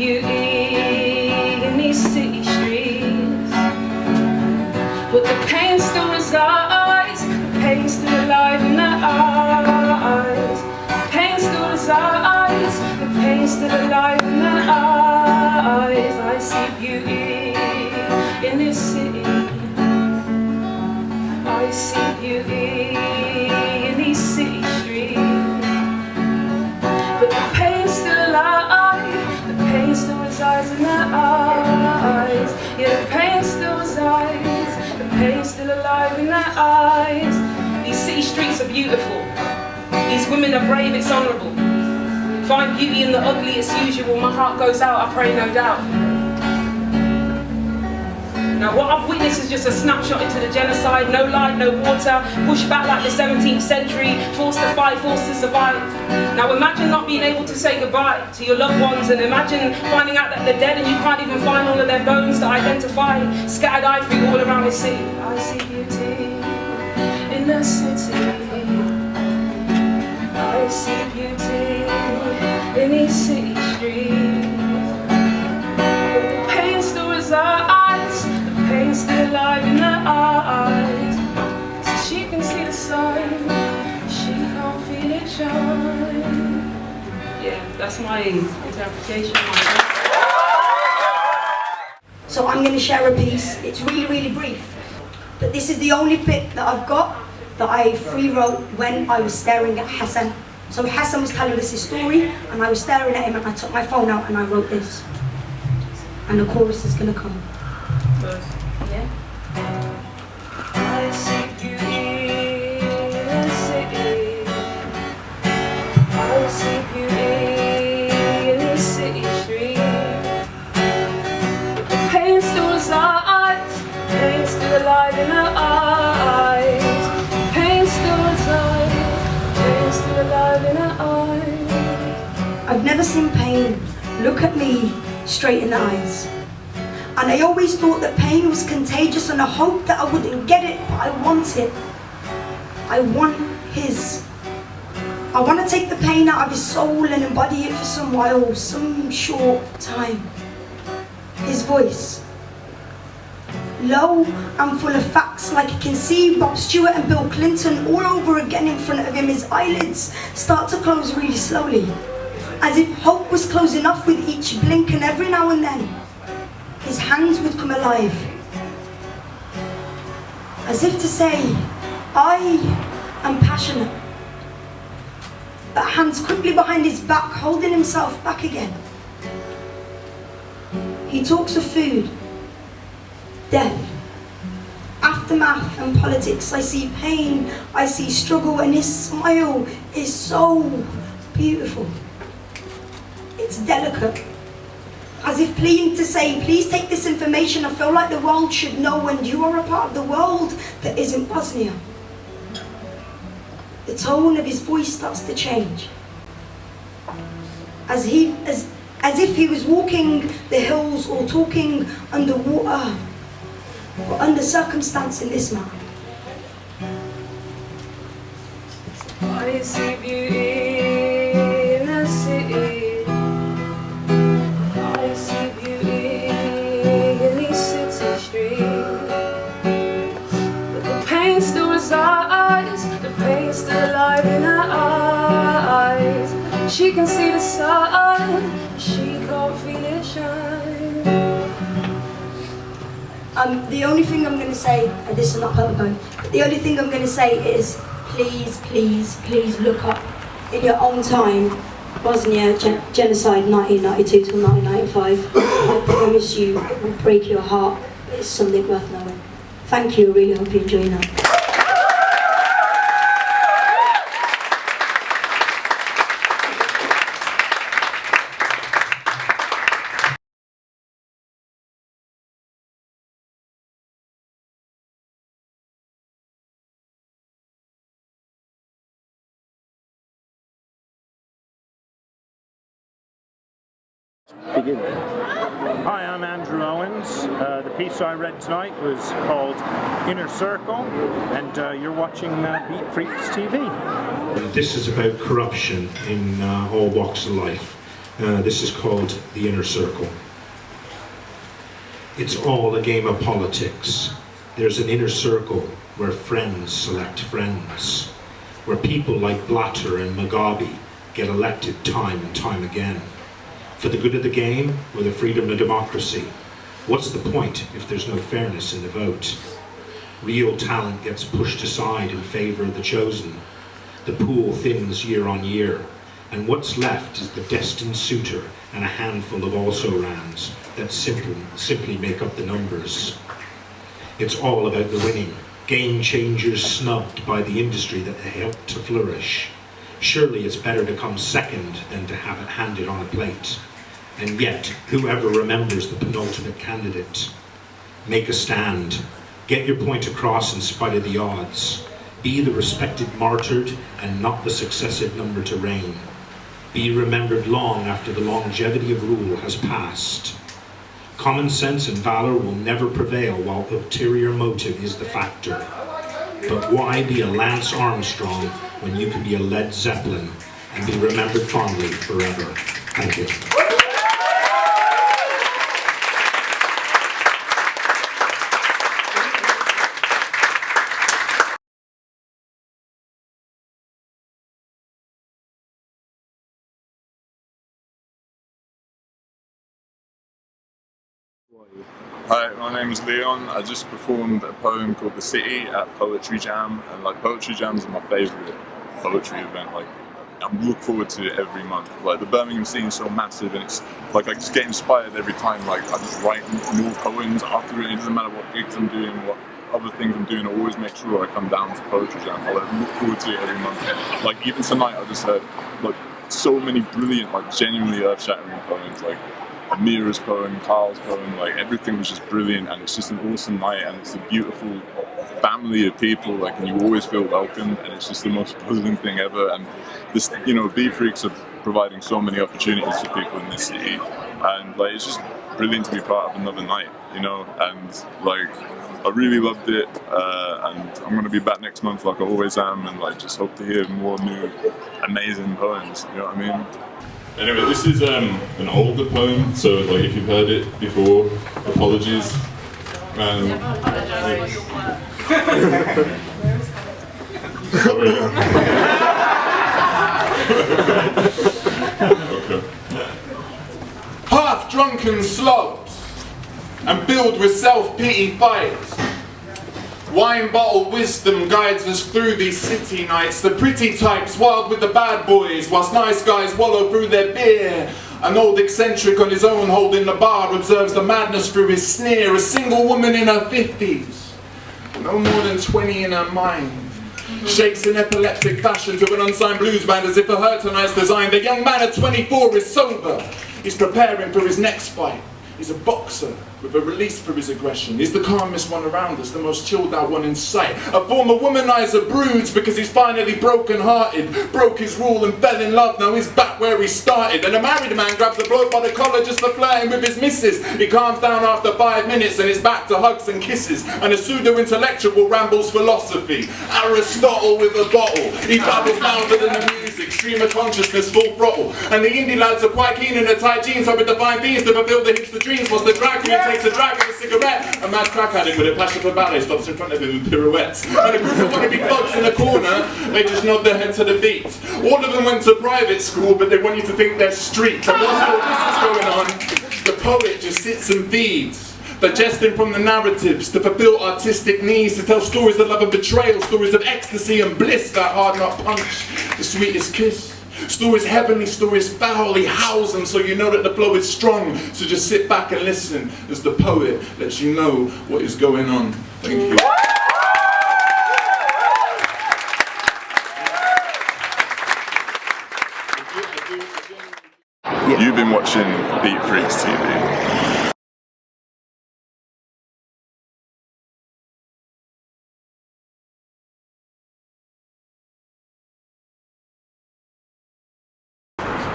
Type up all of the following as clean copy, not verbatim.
beauty in these city streets, but the pain still resides, the pain still alive in their eyes. Pain still resides, the pain still alive in their eyes. I see beauty in this city, I see beauty in these city streets, but the pain still alive, the pain still resides in their eyes. Yeah, the pain still resides, the pain still alive in their eyes. These city streets are beautiful, these women are brave, it's honourable. Find beauty in the ugly, it's usual. My heart goes out, I pray, no doubt. Now what I've witnessed is just a snapshot into the genocide. No light, no water, pushed back like the 17th century, forced to fight, forced to survive. Now imagine not being able to say goodbye to your loved ones, and imagine finding out that they're dead and you can't even find all of their bones to identify. Scattered ivory all around the city. I see beauty in the city, I see beauty in these city streets, but the pain still resides, the pain still alive in her eyes. So she can see the sun, she can't feel it shine. Yeah, that's my interpretation. So I'm going to share a piece. It's really brief, but this is the only bit that I've got that I free wrote when I was staring at Hassan. So Hassan was telling us his story and I was staring at him, and I took my phone out and I wrote this. And the chorus is going to come. Yeah. I see beauty in the city, I see beauty in the city streets, the pain still resides, pain still alive in her eyes. Pain still resides, pain still alive in her eyes. I've never seen pain look at me straight in the eyes. And I always thought that pain was contagious, and I hoped that I wouldn't get it, but I want it. I want his. I want to take the pain out of his soul and embody it for some while, some short time. His voice, low and full of facts, like he can see Bob Stewart and Bill Clinton all over again in front of him. His eyelids start to close really slowly, as if hope was closing off with each blink, and every now and then his hands would come alive, as if to say, I am passionate. But hands quickly behind his back, holding himself back again. He talks of food, death, aftermath and politics. I see pain, I see struggle, and his smile is so beautiful. It's delicate, as if pleading to say, please take this information. I feel like the world should know, and you are a part of the world that isn't Bosnia. The tone of his voice starts to change, as if he was walking the hills or talking underwater, or under circumstance in this man. I see beauty in the city, I see beauty in these city streets, but the pain still resides, the pain still alive in her eyes. She can see the sun, she can't feel it shine. The only thing I'm going to say, and this is not going, but the only thing I'm going to say is, please, please, please look up in your own time Bosnia genocide 1992 till 1995. I promise you it will break your heart. It's something worth knowing. Thank you, I really hope you enjoy that. Begin. Hi, I'm Andrew Owens. The piece I read tonight was called Inner Circle, and you're watching BeatfreeksTV. This is about corruption in all walks of life. This is called The Inner Circle. It's all a game of politics. There's an inner circle where friends select friends, where people like Blatter and Mugabe get elected time and time again. For the good of the game or the freedom of democracy? What's the point if there's no fairness in the vote? Real talent gets pushed aside in favor of the chosen. The pool thins year on year, and what's left is the destined suitor and a handful of also-rans that simply make up the numbers. It's all about the winning. Game changers snubbed by the industry that they helped to flourish. Surely it's better to come second than to have it handed on a plate. And yet, whoever remembers the penultimate candidate? Make a stand. Get your point across in spite of the odds. Be the respected martyred and not the successive number to reign. Be remembered long after the longevity of rule has passed. Common sense and valor will never prevail while ulterior motive is the factor. But why be a Lance Armstrong when you can be a Led Zeppelin and be remembered fondly forever? Thank you. Hi, my name is Leon. I just performed a poem called The City at Poetry Jam, and like Poetry Jams are my favourite poetry event. Like I look forward to it every month. Like the Birmingham scene is so massive, and it's like I just get inspired every time. Like I just write more poems after it. It doesn't matter what gigs I'm doing, what other things I'm doing. I always make sure I come down to Poetry Jam. I like, look forward to it every month. Like even tonight, I just heard like so many brilliant, like genuinely earth-shattering poems. Like Amira's poem, Carl's poem, like everything was just brilliant, and it's just an awesome night, and it's a beautiful family of people, like, and you always feel welcome, and it's just the most buzzing thing ever. And this, you know, Beatfreeks are providing so many opportunities for people in this city, and like it's just brilliant to be part of another night, you know. And like I really loved it, and I'm going to be back next month like I always am, and like just hope to hear more new amazing poems, you know what I mean? Anyway, this is an older poem, so like if you've heard it before, apologies. Sorry. Okay. Half-drunken slobs and filled with self-pity fights. Wine bottle wisdom guides us through these city nights. The pretty types wild with the bad boys, whilst nice guys wallow through their beer. An old eccentric on his own holding the bar observes the madness through his sneer. A single woman in her 50s, no more than 20 in her mind, shakes in epileptic fashion to an unsigned blues band as if for her tonight's designed. A young man at 24 is sober. He's preparing for his next fight. He's a boxer with a release for his aggression. He's the calmest one around us, the most chilled out one in sight. A former womanizer broods because he's finally broken-hearted, broke his rule and fell in love. Now he's back where he started. And a married man grabs a bloke by the collar just for flirting with his missus. He calms down after 5 minutes and is back to hugs and kisses. And a pseudo-intellectual rambles philosophy. Aristotle with a bottle. He babbles louder than the music, stream of consciousness full throttle. And the indie lads are quite keen in their tight jeans, hoping to find things to fulfill the hipster dreams. Whilst the drag queen takes a drag of a cigarette. A mad crack addict with a passion for ballet stops in front of him with pirouettes. And a group of wannabe thugs in the corner, they just nod their head to the beat. All of them went to private school, but they want you to think they're street. And whilst all this is going on, the poet just sits and feeds, digesting from the narratives to fulfill artistic needs, to tell stories of love and betrayal, stories of ecstasy and bliss, that hard nut punch, the sweetest kiss. Stories heavenly, stories foul, he howls them so you know that the flow is strong. So just sit back and listen as the poet lets you know what is going on. Thank you. You've been watching BeatfreeksTV.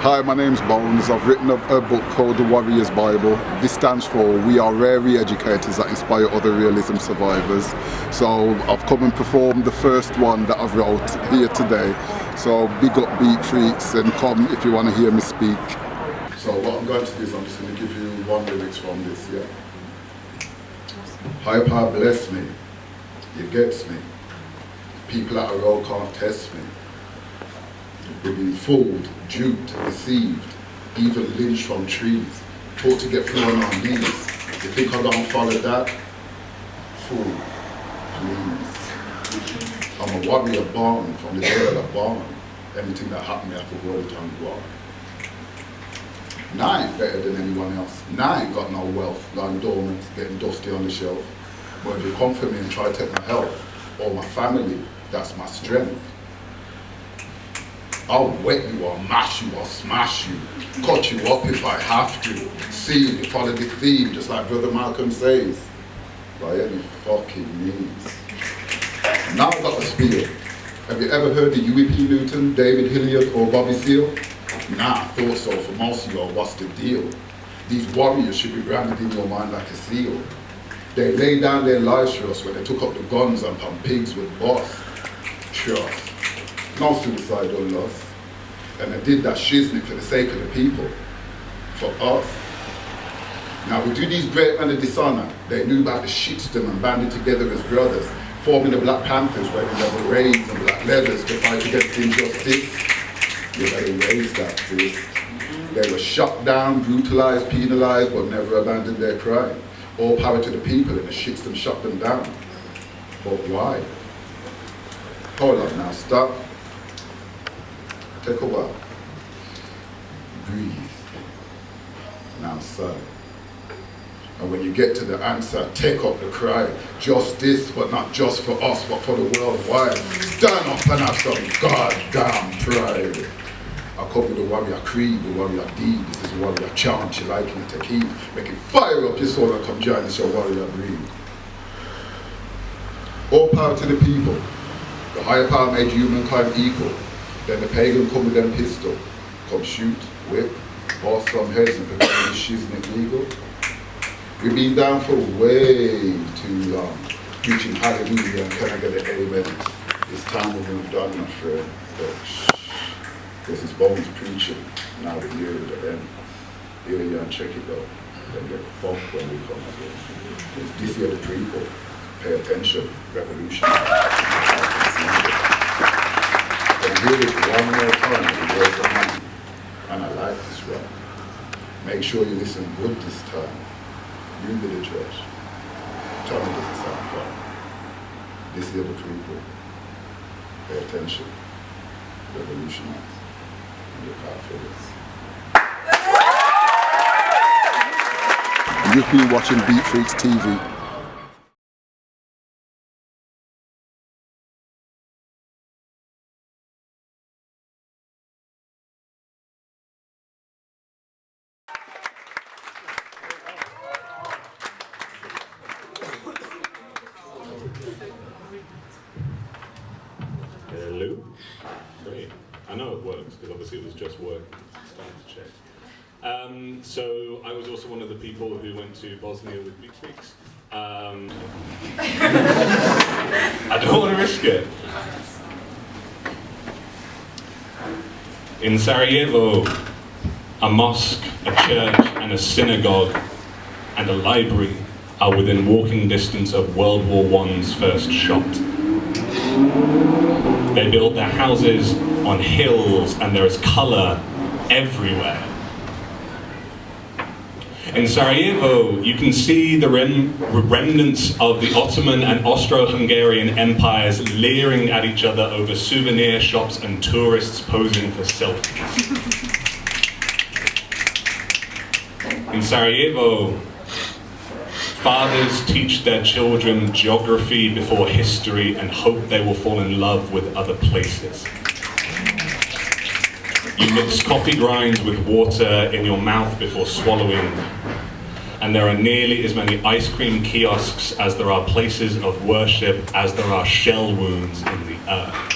Hi, my name's Bones. I've written a book called The Warrior's Bible. This stands for We Are Rarely Educators That Inspire Other Realism Survivors. So I've come and performed the first one that I've wrote here today. So big up Beatfreeks and come if you want to hear me speak. So what I'm going to do is I'm just going to give you one lyrics from this, yeah? Higher power bless me, it gets me. People at a road can't test me. We've been fooled, duped, deceived, even lynched from trees, taught to get through on our knees. You think I don't follow that? Fool, please. I'm a warrior born from the day that I'm born. Anything that happened, I have to word it on God. Now I ain't better than anyone else. Now I ain't got no wealth, lying dormant, getting dusty on the shelf. But if you come for me and try to take my health or my family, that's my strength. I'll wet you, I'll mash you, I'll smash you, cut you up if I have to. See, you follow the theme, just like Brother Malcolm says, by any fucking means. Now I've got a spiel. Have you ever heard of UEP Newton, David Hilliard, or Bobby Seale? Nah, I thought so. For most of y'all, what's the deal? These warriors should be branded in your mind like a seal. They laid down their lives for us when they took up the guns and pumped pigs with boss. Trust. No suicidal loss. And they did that shiznit for the sake of the people. For us. Now we do these great men of dishonor. They knew about the shitstorm and banded together as brothers, forming the Black Panthers, wearing leather raids and black leathers to fight against injustice. You better raise that fist. They were shot down, brutalized, penalized, but never abandoned their crime. All power to the people, and the shitstorm shut them down. But why? Hold up now, stop. Take a while. Breathe. Now sigh. And when you get to the answer, take up the cry. Justice, but not just for us, but for the worldwide. Stand up and have some goddamn pride. I cover the warrior creed, the warrior deed. This is warrior chant, you like it, take heed. Make it fire up your soul and come join us, your warrior breed. All power to the people. The higher power made humankind equal. Then the pagan come with them pistol. Come shoot, whip, bust some heads and prepare this shiznit legal. We've been down for way too long, preaching hallelujah and can I get an amen? It's time we moved on, my friend. But this is Bones preaching, now we hear it again. Hear you and check it out. Then get fucked when we come again. It's this year the people. Pay attention, revolution. And hear it one more time, the words of mine. And I like this one. Make sure you listen good this time. You be the judge. Tell me, does it sound fun? This is the people. Pay attention. Revolutionize. And look out for this. You've been watching BeatfreeksTV. Hello. Great. I know it works because obviously it was just work. Starting to check. So I was also one of the people who went to Bosnia with Beatfreeks. I don't want to risk it. In Sarajevo, a mosque, a church, and a synagogue, and a library are within walking distance of World War I's first shot. They build their houses on hills, and there is colour everywhere. In Sarajevo, you can see the remnants of the Ottoman and Austro-Hungarian empires leering at each other over souvenir shops and tourists posing for selfies. In Sarajevo, fathers teach their children geography before history and hope they will fall in love with other places. You mix coffee grinds with water in your mouth before swallowing, and there are nearly as many ice cream kiosks as there are places of worship as there are shell wounds in the earth.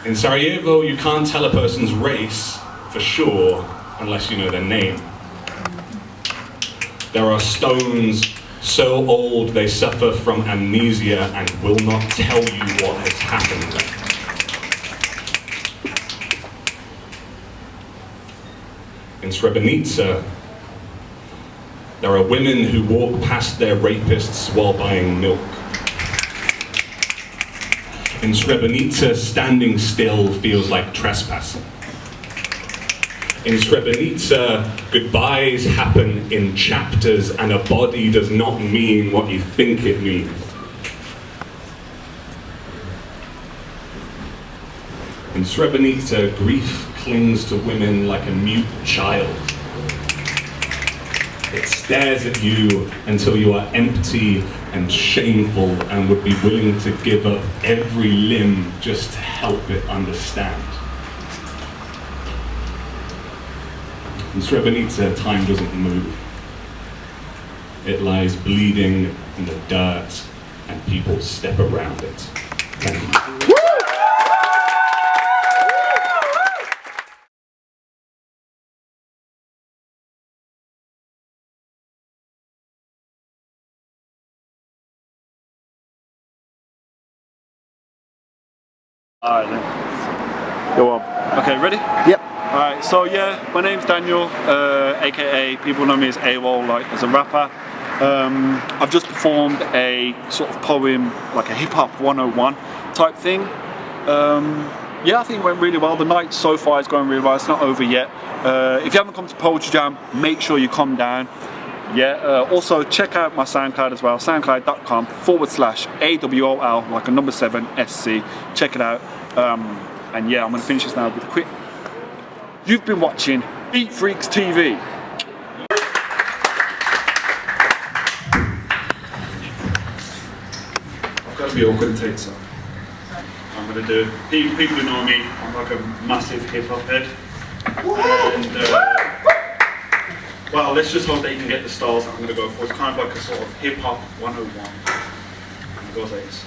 In Sarajevo, you can't tell a person's race for sure unless you know their name. There are stones so old they suffer from amnesia and will not tell you what has happened. In Srebrenica, there are women who walk past their rapists while buying milk. In Srebrenica, standing still feels like trespassing. In Srebrenica, goodbyes happen in chapters and a body does not mean what you think it means. In Srebrenica, grief clings to women like a mute child. It stares at you until you are empty and shameful and would be willing to give up every limb just to help it understand. In Srebrenica, time doesn't move. It lies bleeding in the dirt and people step around it. Thank you. Alright then. Go on. Okay, ready? Yep. Alright, so yeah, my name's Daniel, aka people know me as AWOL, like as a rapper. I've just performed a sort of poem, like a hip hop 101 type thing. Yeah, I think it went really well. The night so far is going really well. It's not over yet. If you haven't come to Poetry Jam, make sure you come down. Yeah, also check out my SoundCloud as well, soundcloud.com/AWOL, like a number 7 SC. Check it out. And yeah, I'm gonna finish this now with a quick. You've been watching BeatfreeksTV. I've got to be awkward and take some. I'm gonna do. People who know me, I'm like a massive hip hop head. And well, let's just hope that you can get the styles that I'm going to go for. It's kind of like a sort of hip-hop 101. And it goes like this.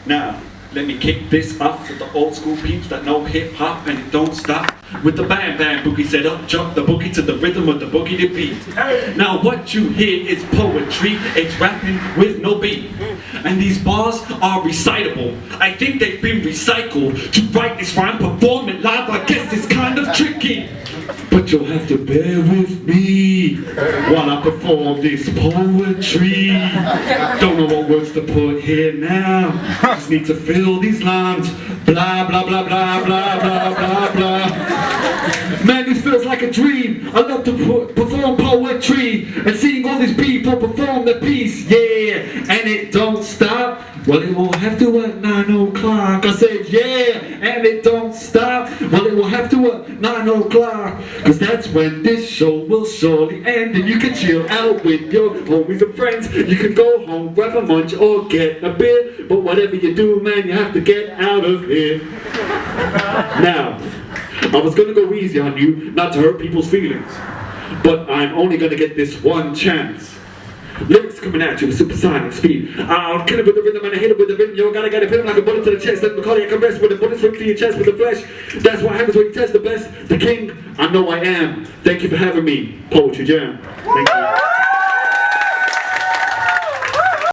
Now, let me kick this off with the old school peeps that know hip-hop and it don't stop. With the bang bang boogie set up, jump the boogie to the rhythm of the boogie to beat. Hey. Now what you hear is poetry, it's rapping with no beat. And these bars are recitable. I think they've been recycled. To write this rhyme, perform it live, I guess it's kind of tricky. But you'll have to bear with me while I perform this poetry. Don't know what words to put here now. Just need to fill these lines. Blah, blah, blah, blah, blah, blah, blah, blah. Man, this feels like a dream. I love to perform poetry and seeing all these people perform the piece. Yeah, and it don't stop. Well, it will have to at 9 o'clock. I said, yeah, and it don't stop. Well, it will have to at 9 o'clock. Cause that's when this show will surely end. And you can chill out with your homies and friends. You can go home, grab a munch, or get a beer. But whatever you do, man, you have to get out of here. Now, I was gonna go easy on you, not to hurt people's feelings. But I'm only gonna get this one chance. Lyrics coming at you with supersonic speed. I'll kill it with the rhythm and I hit it with the rhythm. You gotta get it, hit him like a bullet to the chest. Let me call you, I can rest with the bullets ripped through your chest with the flesh. That's what happens when you test the best. The king, I know I am. Thank you for having me. Poetry Jam. Thank you.